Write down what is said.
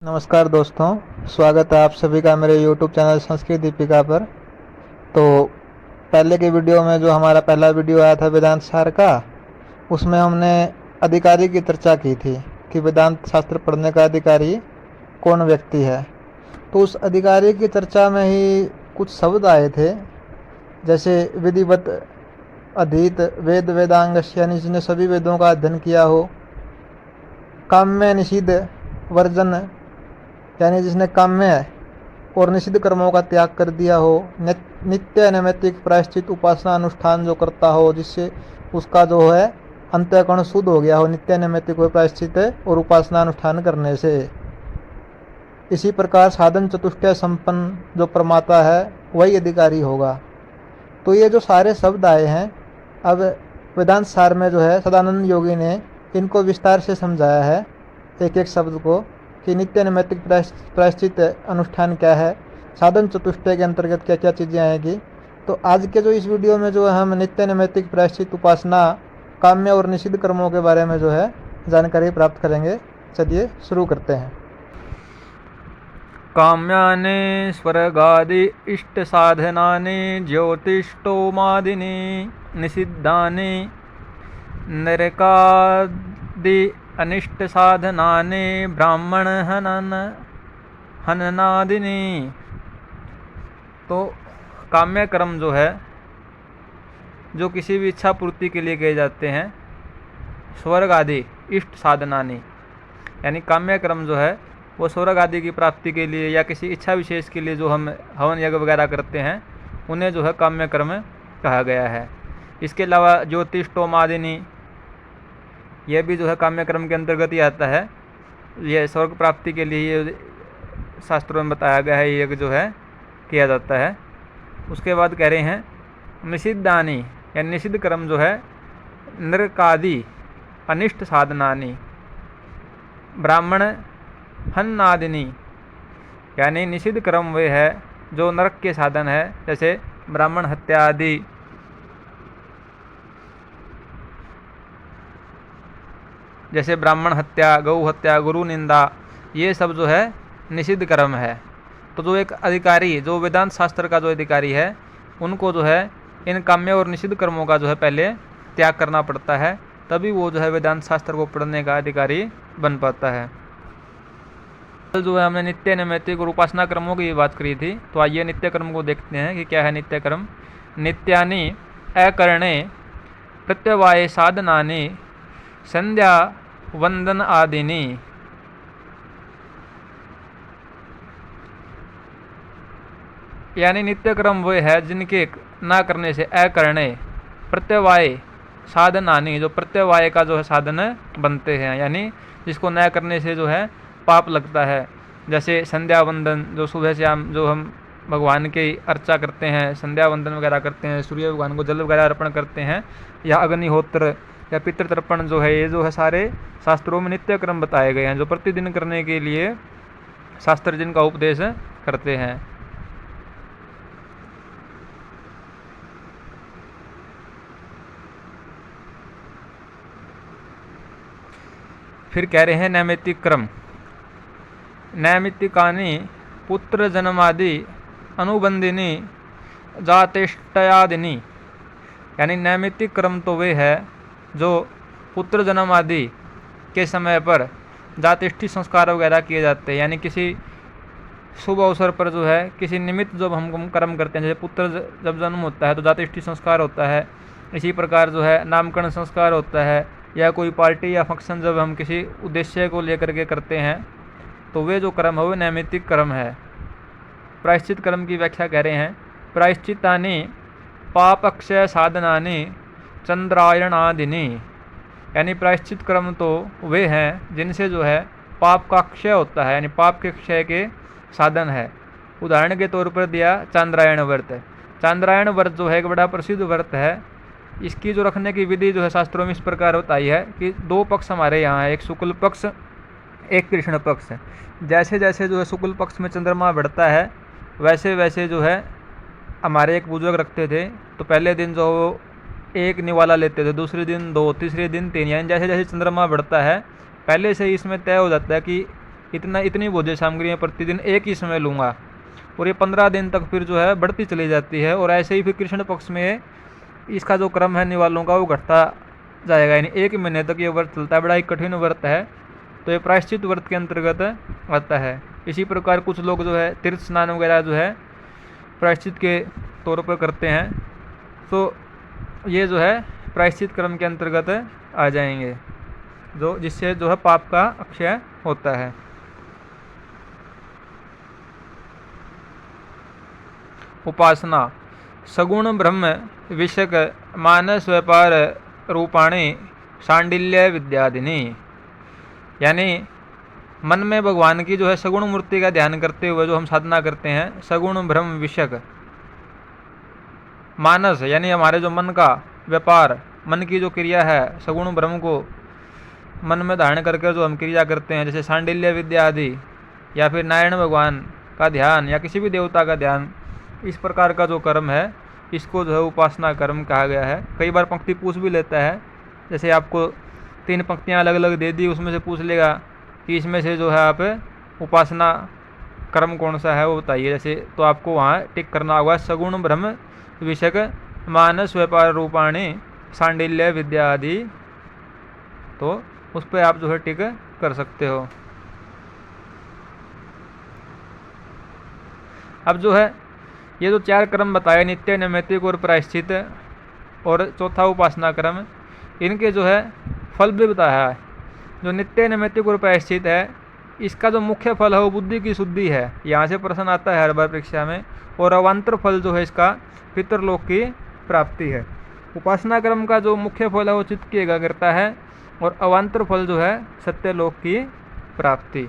नमस्कार दोस्तों, स्वागत है आप सभी का मेरे YouTube चैनल संस्कृत दीपिका पर। तो पहले के वीडियो में जो हमारा पहला वीडियो आया था वेदांत सार का, उसमें हमने अधिकारी की चर्चा की थी कि वेदांत शास्त्र पढ़ने का अधिकारी कौन व्यक्ति है। तो उस अधिकारी की चर्चा में ही कुछ शब्द आए थे, जैसे विधिवत अधीत वेद वेदांगस्य, यानी जिसने सभी वेदों का अध्ययन किया हो। काम्य निषिद्ध वर्जन, यानी जिसने काम्य और निषिद्ध कर्मों का त्याग कर दिया हो। नित्य नैमित्तिक प्रायश्चित उपासना अनुष्ठान जो करता हो, जिससे उसका जो है अंतःकरण शुद्ध हो गया हो नित्य नैमित्तिक प्रायश्चित और उपासना अनुष्ठान करने से। इसी प्रकार साधन चतुष्टय संपन्न जो परमात्मा है वही अधिकारी होगा। तो ये जो सारे शब्द आए हैं, अब वेदांत सार में जो है सदानंद योगी ने इनको विस्तार से समझाया है, एक एक शब्द को, कि नित्य नैमित्तिक प्रायश्चित अनुष्ठान क्या है, साधन चतुष्टय के अंतर्गत क्या क्या चीज़ें आएगी। तो आज के जो इस वीडियो में जो हम नित्य नैमित्तिक प्रायश्चित उपासना काम्य और निषिद्ध कर्मों के बारे में जो है जानकारी प्राप्त करेंगे। चलिए शुरू करते हैं। काम्यानि स्वर्गादि इष्ट साधनानि ज्योतिष्टोमादिनि निषिद्धानि नरकादि अनिष्ट साधनानि ब्राह्मण हननादिनि। तो काम्य कर्म जो है, जो किसी भी इच्छा पूर्ति के लिए किए जाते हैं, स्वर्ग आदि इष्ट साधनानि, यानी काम्य कर्म जो है वो स्वर्ग आदि की प्राप्ति के लिए या किसी इच्छा विशेष के लिए जो हम हवन यज्ञ वगैरह करते हैं, उन्हें जो है काम्य कर्म कहा गया है। इसके अलावा ज्योतिष्टोम आदिनी, यह भी जो है काम्य कर्म के अंतर्गत ही आता है। यह स्वर्ग प्राप्ति के लिए ये शास्त्रों में बताया गया है, यज्ञ जो है किया जाता है। उसके बाद कह रहे हैं निषिद्धानि, या निषिद्ध कर्म जो है नरकादि अनिष्ट साधनानि ब्राह्मण हन्नादिनी, यानी निषिद्ध कर्म वे है जो नरक के साधन है, जैसे ब्राह्मण हत्या आदि। जैसे ब्राह्मण हत्या, गौ हत्या, गुरु निंदा, ये सब जो है निषिद्ध कर्म है। तो जो एक अधिकारी, जो वेदांत शास्त्र का जो अधिकारी है, उनको जो है इन काम्य और निषिद्ध कर्मों का जो है पहले त्याग करना पड़ता है, तभी वो जो है वेदांत शास्त्र को पढ़ने का अधिकारी बन पाता है। जो है हमने नित्य नैमित्तिक और उपासना कर्मों की बात करी थी, तो आइए नित्य कर्म को देखते हैं कि क्या है नित्य कर्म। नित्यानि अकरणे प्रत्यवाय साधनानि संध्या वंदन आदिनी, यानी नित्य कर्म वे है जिनके ना करने से अकरणे प्रत्यवाय साधनानि, जो प्रत्यवाय का जो है साधन बनते हैं, यानी जिसको न करने से जो है पाप लगता है। जैसे संध्या वंदन, जो सुबह शाम जो हम भगवान की अर्चा करते हैं, संध्या वंदन वगैरह करते हैं, सूर्य भगवान को जल वगैरह अर्पण करते हैं, या अग्निहोत्र या पितृतर्पण जो है, ये जो है सारे शास्त्रों में नित्य कर्म बताए गए हैं, जो प्रतिदिन करने के लिए शास्त्र जिनका उपदेश करते हैं। फिर कह रहे हैं नैमित्तिक कर्म। नैमित्तिकानि पुत्र जन्मादि अनुबंधिनी जातेष्टयादिनी, यानी नैमित्तिक कर्म तो वे है जो पुत्र जन्म आदि के समय पर जातिष्ठी संस्कार वगैरह किए जाते हैं, यानी किसी शुभ अवसर पर जो है किसी निमित्त जब हम कर्म करते हैं, जैसे पुत्र जब जन्म होता है तो जातिष्ठी संस्कार होता है। इसी प्रकार जो है नामकरण संस्कार होता है, या कोई पार्टी या फंक्शन जब हम किसी उद्देश्य को लेकर के करते हैं, तो वे जो कर्म है वो नैमित्तिक कर्म है। प्रायश्चित कर्म की व्याख्या कह रहे हैं, प्रायश्चितानि पाप अक्षय साधनानि चंद्रायणादिनी, यानी प्रायश्चित कर्म तो वे हैं जिनसे जो है पाप का क्षय होता है, यानी पाप के क्षय के साधन है। उदाहरण के तौर पर दिया चांद्रायण व्रत। चांद्रायण व्रत जो है एक बड़ा प्रसिद्ध व्रत है। इसकी जो रखने की विधि जो है शास्त्रों में इस प्रकार बताई है कि दो पक्ष हमारे यहाँ है, एक शुक्ल पक्ष एक कृष्ण पक्ष। जैसे जैसे जो है शुक्ल पक्ष में चंद्रमा बढ़ता है, वैसे वैसे जो है हमारे एक बुजुर्ग रखते थे, तो पहले दिन जो एक निवाला लेते थे, दूसरे दिन दो, तीसरे दिन तीन, यानी जैसे जैसे चंद्रमा बढ़ता है पहले से ही इसमें तय हो जाता है कि इतनी भोज्य सामग्री मैं प्रतिदिन एक ही समय लूँगा, और ये 15 दिन तक फिर जो है बढ़ती चली जाती है। और ऐसे ही फिर कृष्ण पक्ष में इसका जो क्रम है निवालों का वो घटता जाएगा, यानी 1 महीने तक ये व्रत चलता है। बड़ा ही कठिन व्रत है, तो ये प्रायश्चित व्रत के अंतर्गत आता है। इसी प्रकार कुछ लोग जो है तीर्थ स्नान वगैरह जो है प्रायश्चित के तौर पर करते हैं, तो ये जो है प्रायश्चित क्रम के अंतर्गत आ जाएंगे, जो जिससे जो है पाप का अक्षय होता है। उपासना सगुण ब्रह्म विषयक मानस व्यापार रूपाणी शांडिल्य विद्यादिनी, यानी मन में भगवान की जो है सगुण मूर्ति का ध्यान करते हुए जो हम साधना करते हैं, सगुण ब्रह्म विषयक मानस यानी हमारे जो मन का व्यापार, मन की जो क्रिया है, सगुण ब्रह्म को मन में धारण करके जो हम क्रिया करते हैं, जैसे शांडिल्य विद्या आदि, या फिर नारायण भगवान का ध्यान या किसी भी देवता का ध्यान, इस प्रकार का जो कर्म है इसको जो है उपासना कर्म कहा गया है। कई बार पंक्ति पूछ भी लेता है, जैसे आपको 3 पंक्तियाँ अलग अलग दे दी, उसमें से पूछ लेगा कि इसमें से जो है आप उपासना कर्म कौन सा है वो बताइए, जैसे तो आपको वहाँ टिक करना होगा सगुण ब्रह्म विषयक मानस व्यापार रूपाणी शांडिल्य विद्या आदि, तो उस पर आप जो है टिक कर सकते हो। अब जो है ये जो 4 क्रम बताए, नित्य नैमित्तिक और प्रायश्चित, और चौथा उपासना क्रम, इनके जो है फल भी बताया है। जो नित्य नैमित्तिक और प्रायश्चित है, इसका जो मुख्य फल है वो बुद्धि की शुद्धि है, यहाँ से प्रश्न आता है हर बार परीक्षा में। और अवान्तर फल जो है इसका पितरलोक की प्राप्ति है। उपासना क्रम का जो मुख्य फल है वो चित्त की एकाग्रता है, और अवान्तर फल जो है सत्यलोक की प्राप्ति।